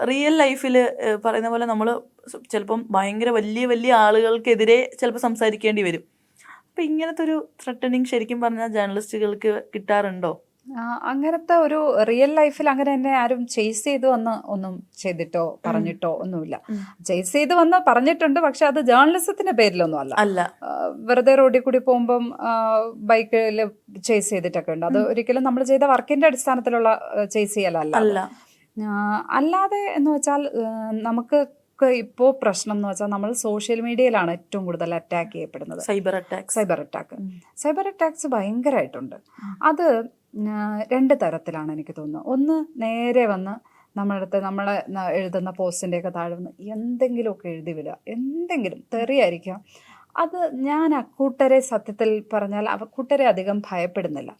Real ലൈഫിൽ പറയുന്ന പോലെ നമ്മൾ ചിലപ്പം ഭയങ്കര വലിയ വലിയ ആളുകൾക്കെതിരെ ചിലപ്പോൾ സംസാരിക്കേണ്ടി വരും. അപ്പം ഇങ്ങനത്തെ ഒരു ത്രെട്ടനിങ് ശരിക്കും പറഞ്ഞാൽ ജേർണലിസ്റ്റുകൾക്ക് കിട്ടാറുണ്ടോ? അങ്ങനത്തെ ഒരു റിയൽ ലൈഫിൽ അങ്ങനെ എന്നെ ആരും ചേസ് ചെയ്ത് വന്ന് ഒന്നും ചെയ്തിട്ടോ പറഞ്ഞിട്ടോ ഒന്നുമില്ല. ചേസ് ചെയ്ത് വന്ന് പറഞ്ഞിട്ടുണ്ട്, പക്ഷെ അത് ജേർണലിസത്തിന്റെ പേരിലൊന്നും അല്ല. വെറുതെ റോഡിൽ കൂടി പോകുമ്പം ബൈക്കിൽ ചേസ് ചെയ്തിട്ടൊക്കെ ഉണ്ട്. അത് ഒരിക്കലും നമ്മൾ ചെയ്ത വർക്കിന്റെ അടിസ്ഥാനത്തിലുള്ള ചേസ് ചെയ്യലല്ല. അല്ലാതെ എന്ന് വെച്ചാൽ നമുക്ക് ഇപ്പോൾ പ്രശ്നം എന്ന് വെച്ചാൽ നമ്മൾ സോഷ്യൽ മീഡിയയിലാണ് ഏറ്റവും കൂടുതൽ അറ്റാക്ക് ചെയ്യപ്പെടുന്നത്. സൈബർ അറ്റാക്സ് ഭയങ്കരമായിട്ടുണ്ട്. അത് 2 തരത്തിലാണ് എനിക്ക് തോന്നുന്നത്. ഒന്ന്, നേരെ വന്ന് നമ്മളടുത്ത് നമ്മളെ എഴുതുന്ന പോസ്റ്റിൻ്റെയൊക്കെ താഴെ വന്ന് എന്തെങ്കിലുമൊക്കെ എഴുതി വിടുക, എന്തെങ്കിലും തെറിയായിരിക്കാം. അത് ഞാൻ അക്കൂട്ടരെ സത്യത്തിൽ പറഞ്ഞാൽ കൂട്ടരെ അധികം ഭയപ്പെടുന്നില്ല.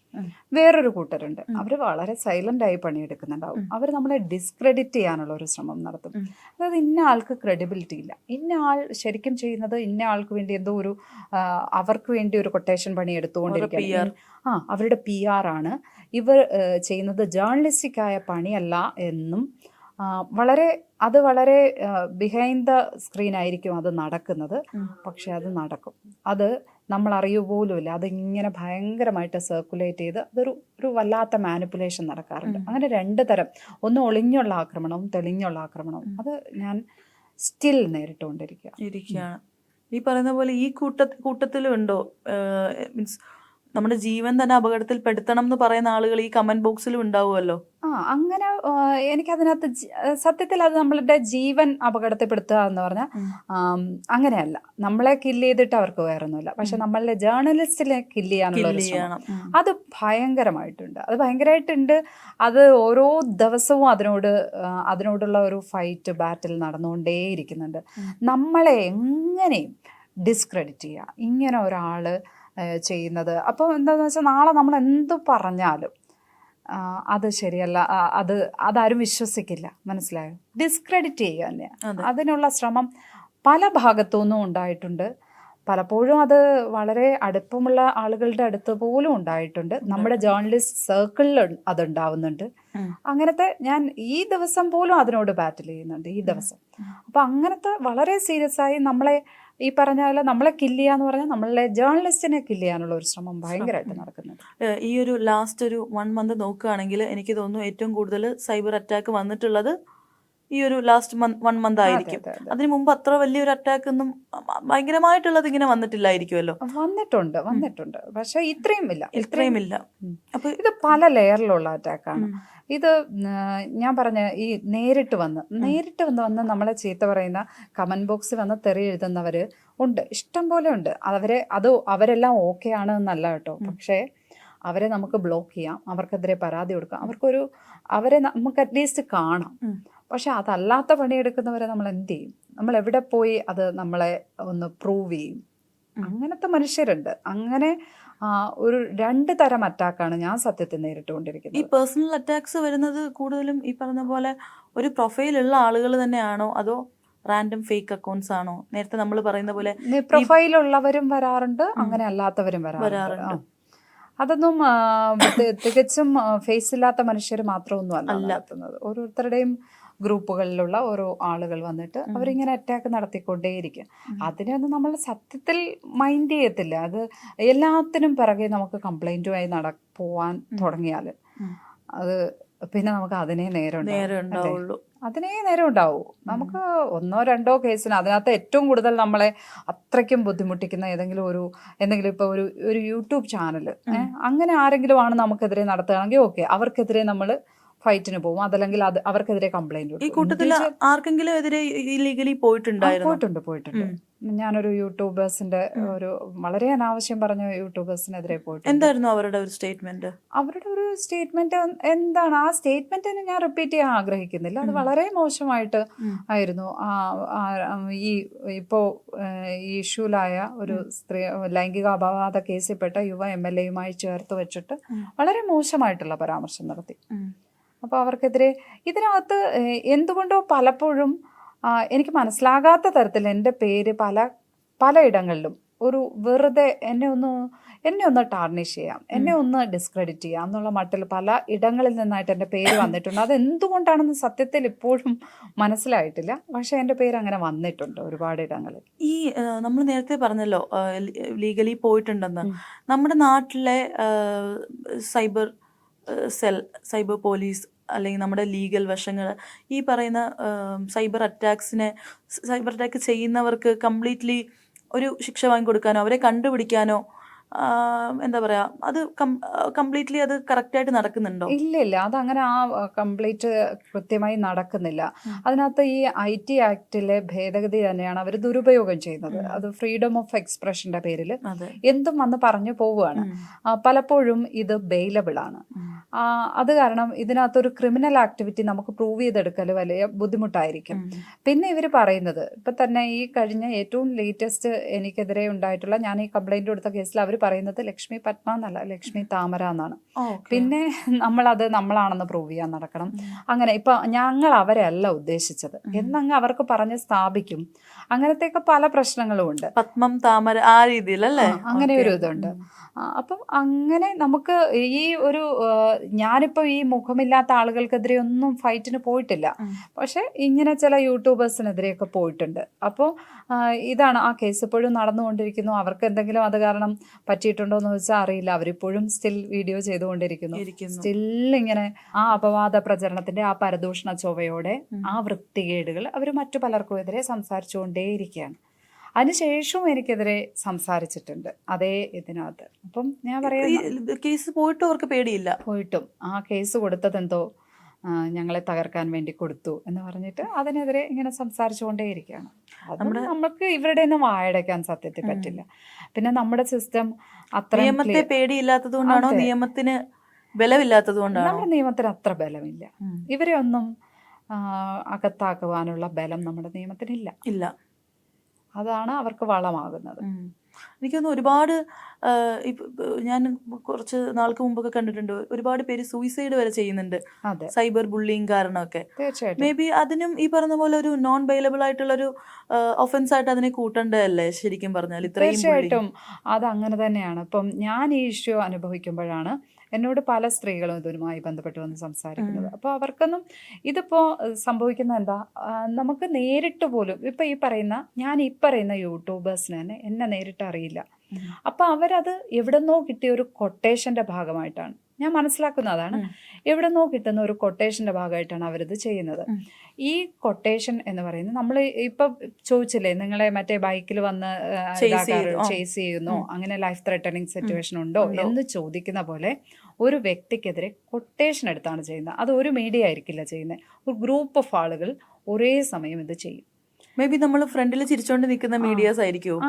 വേറൊരു കൂട്ടരുണ്ട്, അവർ വളരെ സൈലൻ്റായി പണിയെടുക്കുന്നുണ്ടാവും. അവർ നമ്മളെ ഡിസ്ക്രെഡിറ്റ് ചെയ്യാനുള്ള ഒരു ശ്രമം നടത്തും. അതായത് ഇന്ന ആൾക്ക് ക്രെഡിബിലിറ്റി ഇല്ല, ഇന്ന ആൾ ശരിക്കും ചെയ്യുന്നത് ഇന്ന ആൾക്ക് വേണ്ടി എന്തോ ഒരു അവർക്ക് വേണ്ടി ഒരു കൊട്ടേഷൻ പണി എടുത്തുകൊണ്ടിരിക്കുകയാണ്, അവരുടെ PR ആണ്, ഇവർ ചെയ്യുന്നത് ജേർണലിസ്റ്റിക്കായ പണിയല്ല എന്നും വളരെ ബിഹൈൻഡ് ദ സ്ക്രീൻ ആയിരിക്കും അത് നടക്കുന്നത്. പക്ഷെ അത് നടക്കും, അത് നമ്മൾ അറിയുപോലുമില്ല. അതിങ്ങനെ ഭയങ്കരമായിട്ട് സർക്കുലേറ്റ് ചെയ്ത് അതൊരു വല്ലാത്ത മാനിപ്പുലേഷൻ നടക്കാറുണ്ട്. അങ്ങനെ 2 തരം, ഒന്ന് ഒളിഞ്ഞുള്ള ആക്രമണവും തെളിഞ്ഞുള്ള ആക്രമണവും. അത് ഞാൻ സ്റ്റിൽ നേരിട്ടുകൊണ്ടിരിക്കുകയാണ്. ഈ പറയുന്ന പോലെ ഈ കൂട്ടത്തിലും ഉണ്ടോ, മീൻസ് നമ്മുടെ ജീവൻ തന്നെ അപകടത്തിൽ പെടുത്തണം എന്ന് പറയുന്ന ആളുകൾ ഈ കമന്റ് ബോക്സിലും ഉണ്ടാവുമല്ലോ? അങ്ങനെ എനിക്കതിനകത്ത് സത്യത്തിൽ അത് നമ്മളുടെ ജീവൻ അപകടത്തിൽപ്പെടുത്തുക എന്ന് പറഞ്ഞാൽ അങ്ങനെയല്ല. നമ്മളെ കില്ല് ചെയ്തിട്ട് അവർക്ക് വേറൊന്നുമില്ല, പക്ഷെ നമ്മളുടെ ജേർണലിസ്റ്റിനെ കില്ല് ചെയ്യാനുള്ള അത് ഭയങ്കരമായിട്ടുണ്ട്. അത് ഓരോ ദിവസവും അതിനോടുള്ള ഒരു ഫൈറ്റ്, ബാറ്റിൽ നടന്നുകൊണ്ടേയിരിക്കുന്നുണ്ട്. നമ്മളെ എങ്ങനെയും ഡിസ്ക്രെഡിറ്റ് ചെയ്യുക ഇങ്ങനെ ഒരാൾ ചെയ്യുന്നത്. അപ്പോൾ എന്താണെന്ന് വെച്ചാൽ നാളെ നമ്മൾ എന്ത് പറഞ്ഞാലും അത് ശരിയല്ല, അതാരും വിശ്വസിക്കില്ല. മനസ്സിലായോ? ഡിസ്ക്രെഡിറ്റ് ചെയ്യുക തന്നെയാണ്. അതിനുള്ള ശ്രമം പല ഭാഗത്തുനിന്നും ഉണ്ടായിട്ടുണ്ട്. പലപ്പോഴും അത് വളരെ അടുപ്പമുള്ള ആളുകളുടെ അടുത്ത് പോലും ഉണ്ടായിട്ടുണ്ട്. നമ്മുടെ ജേർണലിസ്റ്റ് സർക്കിളിൽ അതുണ്ടാവുന്നുണ്ട്. അങ്ങനത്തെ ഞാൻ ഈ ദിവസം പോലും അതിനോട് ബാറ്റിൽ ചെയ്യുന്നുണ്ട് ഈ ദിവസം. അപ്പം അങ്ങനത്തെ വളരെ സീരിയസ് ആയി നമ്മളെ ഈ പറഞ്ഞ പോലെ നമ്മളെ കില്ല് ചെയ്യാന്ന് പറഞ്ഞാൽ നമ്മളെ ജേർണലിസ്റ്റിനെ കില്ല് ചെയ്യാനുള്ള ഒരു ശ്രമം ഭയങ്കരമായിട്ട് നടക്കുന്നുണ്ട്. ഈ ഒരു ലാസ്റ്റ് ഒരു 1 മന്ത് നോക്കുകയാണെങ്കിൽ എനിക്ക് തോന്നുന്നു ഏറ്റവും കൂടുതൽ സൈബർ അറ്റാക്ക് വന്നിട്ടുള്ളത് ഈ ഒരു ലാസ്റ്റ് 1 മന്ത് ആയിരിക്കും. അതിന് മുമ്പ് അത്ര വലിയൊരു അറ്റാക്ക് ഒന്നും ഭയങ്കരമായിട്ടുള്ളത് ഇങ്ങനെ വന്നിട്ടില്ലായിരിക്കുമല്ലോ? വന്നിട്ടുണ്ട്, പക്ഷെ ഇത്രയും ഇല്ല. അപ്പൊ ഇത് പല ലെയറിലുള്ള അറ്റാക്കാണ്. ഇത് ഞാൻ പറഞ്ഞ ഈ നേരിട്ട് വന്ന് നമ്മളെ ചീത്ത പറയുന്ന, കമന്റ് ബോക്സിൽ വന്ന് തെറി എഴുതുന്നവർ ഉണ്ട്, ഇഷ്ടം പോലെ ഉണ്ട്. അവരെല്ലാം ഓക്കെ ആണ് എന്നല്ല കേട്ടോ, പക്ഷേ അവരെ നമുക്ക് ബ്ലോക്ക് ചെയ്യാം, അവർക്കെതിരെ പരാതി കൊടുക്കാം, അവരെ നമുക്ക് അറ്റ്ലീസ്റ്റ് കാണാം. പക്ഷെ അതല്ലാത്ത പണിയെടുക്കുന്നവരെ നമ്മൾ എന്ത് ചെയ്യും? നമ്മൾ എവിടെ പോയി അത് നമ്മളെ ഒന്ന് പ്രൂവ് ചെയ്യും? അങ്ങനത്തെ മനുഷ്യരുണ്ട്. അങ്ങനെ ഒരു 2 തരം അറ്റാക്കാണ് ഞാൻ സത്യത്തിൽ നേരിട്ടുകൊണ്ടിരിക്കുന്നത്. ഈ പേഴ്സണൽ അറ്റാക്സ് വരുന്നത് കൂടുതലും ഈ പറഞ്ഞ പോലെ ഒരു പ്രൊഫൈലുള്ള ആളുകൾ തന്നെയാണോ, അതോ റാൻഡം ഫേക്ക് അക്കൗണ്ട്സ് ആണോ? നേരത്തെ നമ്മൾ പറയുന്ന പോലെ പ്രൊഫൈലുള്ളവരും വരാറുണ്ട്, അങ്ങനെ അല്ലാത്തവരും വരാറുണ്ട്. അതൊന്നും തികച്ചും ഫേസ് ഇല്ലാത്ത മനുഷ്യർ മാത്രമൊന്നും അല്ല നടത്തുന്നത്. ഓരോരുത്തരുടെയും ഗ്രൂപ്പുകളിലുള്ള ഓരോ ആളുകൾ വന്നിട്ട് അവരിങ്ങനെ അറ്റാക്ക് നടത്തിക്കൊണ്ടേയിരിക്കും. അതിനൊന്നും നമ്മൾ സത്യത്തിൽ മൈൻഡ് ചെയ്യത്തില്ല. അത് എല്ലാത്തിനും പിറകെ നമുക്ക് കംപ്ലൈൻറ്റുമായി പോവാൻ തുടങ്ങിയാൽ അത് പിന്നെ നമുക്ക് അതിനേ നേരം ഉണ്ടാവൂ. നമുക്ക് 1-2 കേസിന് അതിനകത്ത് ഏറ്റവും കൂടുതൽ നമ്മളെ അത്രയ്ക്കും ബുദ്ധിമുട്ടിക്കുന്ന എന്തെങ്കിലും ഇപ്പോൾ ഒരു യൂട്യൂബ് ചാനൽ അങ്ങനെ ആരെങ്കിലും ആണ് നമുക്കെതിരെ നടത്തുകയാണെങ്കിൽ ഓക്കെ, അവർക്കെതിരെ നമ്മൾ ഫൈറ്റിന് പോകും. അതല്ലെങ്കിൽ അവർക്കെതിരെ കംപ്ലൈന്റ് കൊടുക്കും. ഈ കൂട്ടത്തിൽ ആർക്കെങ്കിലും എതിരെ ഇല്ലീഗലി പോയിട്ടുണ്ട്. ഞാനൊരു യൂട്യൂബേഴ്സിന്റെ വളരെ അനാവശ്യം പറഞ്ഞ യൂട്യൂബേഴ്സിനെതിരെ പോയിട്ടുണ്ട്. എന്തായിരുന്നു അവരുടെ ഒരു സ്റ്റേറ്റ്മെന്റ്? എന്താണ് ആ സ്റ്റേറ്റ്മെന്റിന് ഞാൻ റിപ്പീറ്റ് ചെയ്യാൻ ആഗ്രഹിക്കുന്നില്ല. അത് വളരെ മോശമായിട്ട് ആയിരുന്നു. ഇപ്പോൾ ഈ ഇഷ്യൂലായ ഒരു സ്ത്രീ ലൈംഗിക അപവാദ കേസിൽപ്പെട്ട യുവ MLA-യുമായി ചേർത്ത് വെച്ചിട്ട് വളരെ മോശമായിട്ടുള്ള പരാമർശം നടത്തി. അപ്പോൾ അവർക്കെതിരെ ഇതിനകത്ത് എന്തുകൊണ്ടോ പലപ്പോഴും എനിക്ക് മനസ്സിലാകാത്ത തരത്തിൽ എൻ്റെ പേര് പലയിടങ്ങളിലും ഒരു വെറുതെ എന്നെ ഒന്ന് ടാർണിഷ് ചെയ്യാം, എന്നെ ഒന്ന് ഡിസ്ക്രെഡിറ്റ് ചെയ്യാം എന്നുള്ള മട്ടിൽ പല ഇടങ്ങളിൽ നിന്നായിട്ട് എൻ്റെ പേര് വന്നിട്ടുണ്ട്. അത് എന്തുകൊണ്ടാണെന്ന് സത്യത്തിൽ ഇപ്പോഴും മനസ്സിലായിട്ടില്ല. പക്ഷെ എൻ്റെ പേര് അങ്ങനെ വന്നിട്ടുണ്ട് ഒരുപാട് ഇടങ്ങളിൽ. ഈ നമ്മൾ നേരത്തെ പറഞ്ഞല്ലോ ലീഗലി പോയിട്ടുണ്ടെന്ന്. നമ്മുടെ നാട്ടിലെ സൈബർ സെൽ, സൈബർ പോലീസ് അല്ലെങ്കിൽ നമ്മുടെ ലീഗൽ വശങ്ങൾ ഈ പറയുന്ന സൈബർ അറ്റാക്ക് ചെയ്യുന്നവർക്ക് കംപ്ലീറ്റ്ലി ഒരു ശിക്ഷ വാങ്ങിക്കൊടുക്കാനോ അവരെ കണ്ടുപിടിക്കാനോ എന്താ പറയാ, അത് കംപ്ലീറ്റ്ലി അത് കറക്റ്റായിട്ട് നടക്കുന്നുണ്ടോ? ഇല്ല, അതങ്ങനെ കംപ്ലീറ്റ് കൃത്യമായി നടക്കുന്നില്ല. അതിനകത്ത് ഈ IT ആക്ടിലെ ഭേദഗതി തന്നെയാണ് അവർ ദുരുപയോഗം ചെയ്യുന്നത്. അത് ഫ്രീഡം ഓഫ് എക്സ്പ്രഷന്റെ പേരിൽ എന്തും വന്ന് പറഞ്ഞു പോവുകയാണ്. പലപ്പോഴും ഇത് ബെയിലബിൾ ആണ്. അത് കാരണം ഇതിനകത്തൊരു ക്രിമിനൽ ആക്ടിവിറ്റി നമുക്ക് പ്രൂവ് ചെയ്തെടുക്കൽ വലിയ ബുദ്ധിമുട്ടായിരിക്കും. പിന്നെ ഇവർ പറയുന്നത് ഇപ്പൊ തന്നെ ഈ കഴിഞ്ഞ ഏറ്റവും ലേറ്റസ്റ്റ് എനിക്കെതിരെ ഉണ്ടായിട്ടുള്ള, ഞാൻ ഈ കംപ്ലൈന്റ് കൊടുത്ത കേസിൽ അവർ പറയുന്നത് ലക്ഷ്മി പത്മ എന്നല്ല, ലക്ഷ്മി താമര എന്നാണ്. പിന്നെ നമ്മളാണെന്ന് പ്രൂവ് ചെയ്യാൻ നടക്കണം. അങ്ങനെ ഇപ്പൊ ഞങ്ങൾ അവരെ അല്ല ഉദ്ദേശിച്ചത് എന്നങ്ങ് അവർക്ക് പറഞ്ഞ് സ്ഥാപിക്കും. അങ്ങനത്തെയൊക്കെ പല പ്രശ്നങ്ങളും ഉണ്ട്. പത്മം താമര ആ രീതിയിലല്ലേ, അങ്ങനെ ഒരു ഇതുണ്ട്. അപ്പം അങ്ങനെ നമുക്ക് ഈ ഒരു ഞാനിപ്പോൾ ഈ മുഖമില്ലാത്ത ആളുകൾക്കെതിരെ ഒന്നും ഫൈറ്റിന് പോയിട്ടില്ല. പക്ഷെ ഇങ്ങനെ ചില യൂട്യൂബേഴ്സിനെതിരെയൊക്കെ പോയിട്ടുണ്ട്. അപ്പോൾ ഇതാണ് ആ കേസ് ഇപ്പോഴും നടന്നുകൊണ്ടിരിക്കുന്നു. അവർക്ക് എന്തെങ്കിലും അത് കാരണം പറ്റിയിട്ടുണ്ടോ എന്ന് വെച്ചാൽ അറിയില്ല. അവരിപ്പോഴും സ്റ്റിൽ വീഡിയോ ചെയ്തുകൊണ്ടിരിക്കുന്നു. സ്റ്റിൽ ഇങ്ങനെ ആ അപവാദ പ്രചരണത്തിന്റെ ആ പരദൂഷണ ചൊവ്വയോടെ ആ വൃത്തികേടുകൾ അവർ മറ്റു പലർക്കും എതിരെ സംസാരിച്ചുകൊണ്ടേയിരിക്കുകയാണ്. അതിനുശേഷവും എനിക്കെതിരെ സംസാരിച്ചിട്ടുണ്ട് അതേ ഇതിനകത്ത്. അപ്പം ഞാൻ പറയാം, കേസ് പോയിട്ടും അവർക്ക് പേടിയില്ല. പോയിട്ടും ആ കേസ് കൊടുത്തതെന്തോ ഞങ്ങളെ തകർക്കാൻ വേണ്ടി കൊടുത്തു എന്ന് പറഞ്ഞിട്ട് അതിനെതിരെ ഇങ്ങനെ സംസാരിച്ചുകൊണ്ടേയിരിക്കുകയാണ്. നമുക്ക് ഇവരുടെ ഒന്നും വായടയ്ക്കാൻ സത്യത്തിൽ പറ്റില്ല. പിന്നെ നമ്മുടെ സിസ്റ്റം അത്ര നിയമത്തെ പേടിയില്ലാത്തത് കൊണ്ടാണോ, നിയമത്തിന് ബലമില്ലാത്തത് കൊണ്ടാണോ? നമ്മുടെ നിയമത്തിന് അത്ര ബലമില്ല. ഇവരെ ഒന്നും അകത്താക്കുവാനുള്ള ബലം നമ്മുടെ നിയമത്തിനില്ല. ഇല്ല, അതാണ് അവർക്ക് വളമാകുന്നത്. എനിക്കൊന്ന് ഒരുപാട് ഞാൻ കുറച്ച് നാൾക്ക് മുമ്പൊക്കെ കണ്ടിട്ടുണ്ട്, ഒരുപാട് പേര് സൂയിസൈഡ് വരെ ചെയ്യുന്നുണ്ട് സൈബർ ബുള്ളിങ് കാരണമൊക്കെ. മേ ബി അതിനും ഈ പറഞ്ഞ പോലെ ഒരു നോൺ ബെയിലബിൾ ആയിട്ടുള്ള ഒരു ഒഫൻസ് ആയിട്ട് അതിനെ കൂട്ടേണ്ടതല്ലേ ശരിക്കും പറഞ്ഞാൽ? തീർച്ചയായിട്ടും അത് അങ്ങനെ തന്നെയാണ്. ഇപ്പം ഞാൻ ഈ ഇഷ്യൂ അനുഭവിക്കുമ്പോഴാണ് എന്നോട് പല സ്ത്രീകളും ഇതുമായി ബന്ധപ്പെട്ട് വന്ന് സംസാരിക്കുന്നത്. അപ്പോൾ അവർക്കൊന്നും ഇതിപ്പോൾ സംഭവിക്കുന്ന എന്താ, നമുക്ക് നേരിട്ട് പോലും ഇപ്പം ഞാൻ ഈ പറയുന്ന യൂട്യൂബേഴ്സിന് തന്നെ എന്നെ നേരിട്ട് അറിയില്ല. അപ്പോൾ അവരത് എവിടെന്നോ കിട്ടിയ ഒരു കൊട്ടേഷൻ്റെ ഭാഗമായിട്ടാണ് ഞാൻ മനസ്സിലാക്കുന്നതാണ്. എവിടെന്നോ കിട്ടുന്ന ഒരു കൊട്ടേഷൻ്റെ ഭാഗമായിട്ടാണ് അവരിത് ചെയ്യുന്നത്. ഈ കൊട്ടേഷൻ എന്ന് പറയുന്നത്, നമ്മൾ ഇപ്പം ചോദിച്ചില്ലേ നിങ്ങളെ മറ്റേ ബൈക്കിൽ വന്ന് ചേസ് ചെയ്യുന്നോ, അങ്ങനെ ലൈഫ് ത്രെട്ടനിങ് സിറ്റുവേഷൻ ഉണ്ടോ എന്ന് ചോദിക്കുന്ന പോലെ ഒരു വ്യക്തിക്കെതിരെ കൊട്ടേഷൻ എടുത്താണ് ചെയ്യുന്നത്. അത് ഒരു മീഡിയ ആയിരിക്കില്ല ചെയ്യുന്നത്, ഒരു ഗ്രൂപ്പ് ഓഫ് ആളുകൾ ഒരേ സമയം ഇത് ചെയ്യും. മേ ബി നമ്മൾ ഫ്രണ്ടിൽ ചിരിച്ചോണ്ട് നിൽക്കുന്ന മീഡിയാസ് ആയിരിക്കും.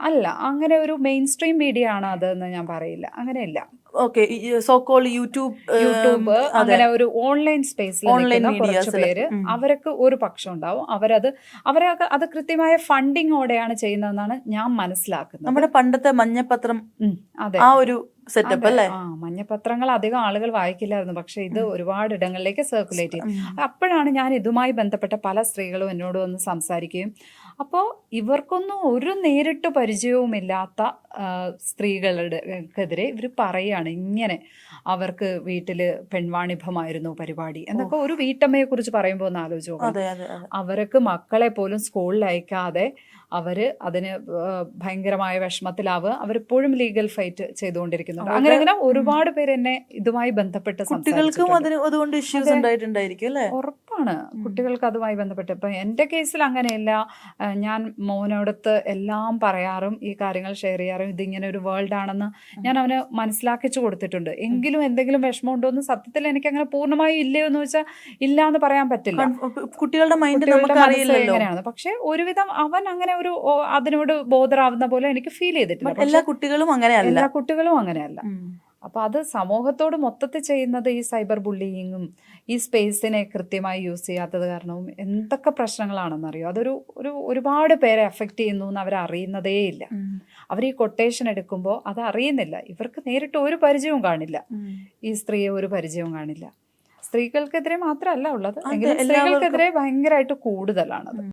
അല്ല, അങ്ങനെ ഒരു മെയിൻ സ്ട്രീം മീഡിയ ആണ് അതെന്ന് ഞാൻ പറയില്ല. അങ്ങനെയല്ല. ഓക്കെ, സോകോൾ യൂട്യൂബ് അങ്ങനെ ഒരു ഓൺലൈൻ സ്പേസിൽ കുറച്ച് പേര്, അവർക്ക് ഒരു പക്ഷം ഉണ്ടാവും. അവരൊക്കെ അത് കൃത്യമായ ഫണ്ടിങ്ങോടെയാണ് ചെയ്യുന്നതെന്നാണ് ഞാൻ മനസ്സിലാക്കുന്നത്. നമ്മുടെ പണ്ടത്തെ മഞ്ഞപത്രം, അതെ, ആ ഒരു സെറ്റപ്പ് അല്ലേ? മഞ്ഞപത്രങ്ങൾ അധികം ആളുകൾ വായിക്കില്ലായിരുന്നു, പക്ഷെ ഇത് ഒരുപാട് ഇടങ്ങളിലേക്ക് സർക്കുലേറ്റ് ചെയ്യും. അപ്പോഴാണ് ഞാൻ ഇതുമായി ബന്ധപ്പെട്ട പല സ്ത്രീകളും എന്നോട് വന്ന് സംസാരിക്കുകയും, അപ്പോൾ ഇവർക്കൊന്നും ഒരു നേരിട്ട് പരിചയവുമില്ലാത്ത സ്ത്രീകളുടെക്കെതിരെ ഇവർ പറയുകയാണ് ഇങ്ങനെ അവർക്ക് വീട്ടിൽ പെൺവാണിഭമായിരുന്നു പരിപാടി എന്നൊക്കെ. ഒരു വീട്ടമ്മയെ കുറിച്ച് പറയുമ്പോൾ ഒന്ന് ആലോചിച്ച് നോക്കണം. അവർക്ക് മക്കളെ പോലും സ്കൂളിൽ അയക്കാതെ അവര് അതിന് ഭയങ്കരമായ വിഷമത്തിലാവുക. അവരിപ്പോഴും ലീഗൽ ഫൈറ്റ് ചെയ്തുകൊണ്ടിരിക്കുന്നുണ്ട്. അങ്ങനെ ഒരുപാട് പേര് എന്നെ ഇതുമായി ബന്ധപ്പെട്ട് ഉറപ്പാണ്, കുട്ടികൾക്ക് അതുമായി ബന്ധപ്പെട്ട്. ഇപ്പം എൻ്റെ കേസിൽ അങ്ങനെയല്ല. ഞാൻ മോനോടത്ത് എല്ലാം പറയാറും ഈ കാര്യങ്ങൾ ഷെയർ ചെയ്യാറും, ഇതിങ്ങനെ ഒരു വേൾഡ് ആണെന്ന് ഞാൻ അവന് മനസ്സിലാക്കിച്ചു കൊടുത്തിട്ടുണ്ട്. എങ്കിലും എന്തെങ്കിലും വിഷമം ഉണ്ടോ എന്ന് സത്യത്തിൽ എനിക്ക് അങ്ങനെ പൂർണ്ണമായും ഇല്ലയോ എന്ന് വെച്ചാൽ ഇല്ല എന്ന് പറയാൻ പറ്റില്ല. കുട്ടികളുടെ മൈൻഡ് എങ്ങനെയാണ്, പക്ഷെ ഒരുവിധം അവൻ അങ്ങനെ ഒരു അതിനോട് ബോധറാവുന്ന പോലെ എനിക്ക് ഫീൽ ചെയ്തിട്ടില്ല. എല്ലാ കുട്ടികളും അങ്ങനെയല്ല. അപ്പൊ അത് സമൂഹത്തോട് മൊത്തത്തിൽ ചെയ്യുന്നത് ഈ സൈബർ ബുള്ളിയിങ്ങും ഈ സ്പേസിനെ കൃത്യമായി യൂസ് ചെയ്യാത്തത് കാരണവും എന്തൊക്കെ പ്രശ്നങ്ങളാണെന്നറിയോ. ഒരുപാട് പേരെ എഫക്റ്റ് ചെയ്യുന്നു എന്ന് അവരറിയുന്നതേ ഇല്ല. അവർ ഈ കൊട്ടേഷൻ എടുക്കുമ്പോൾ അത് അറിയുന്നില്ല. ഇവർക്ക് നേരിട്ട് ഒരു പരിചയവും കാണില്ല, ഈ സ്ത്രീയെ ഒരു പരിചയവും കാണില്ല. സ്ത്രീകൾക്കെതിരെ മാത്രമല്ല ഉള്ളത്, എങ്കിലും സ്ത്രീകൾക്കെതിരെ ഭയങ്കരമായിട്ട് കൂടുതലാണത്.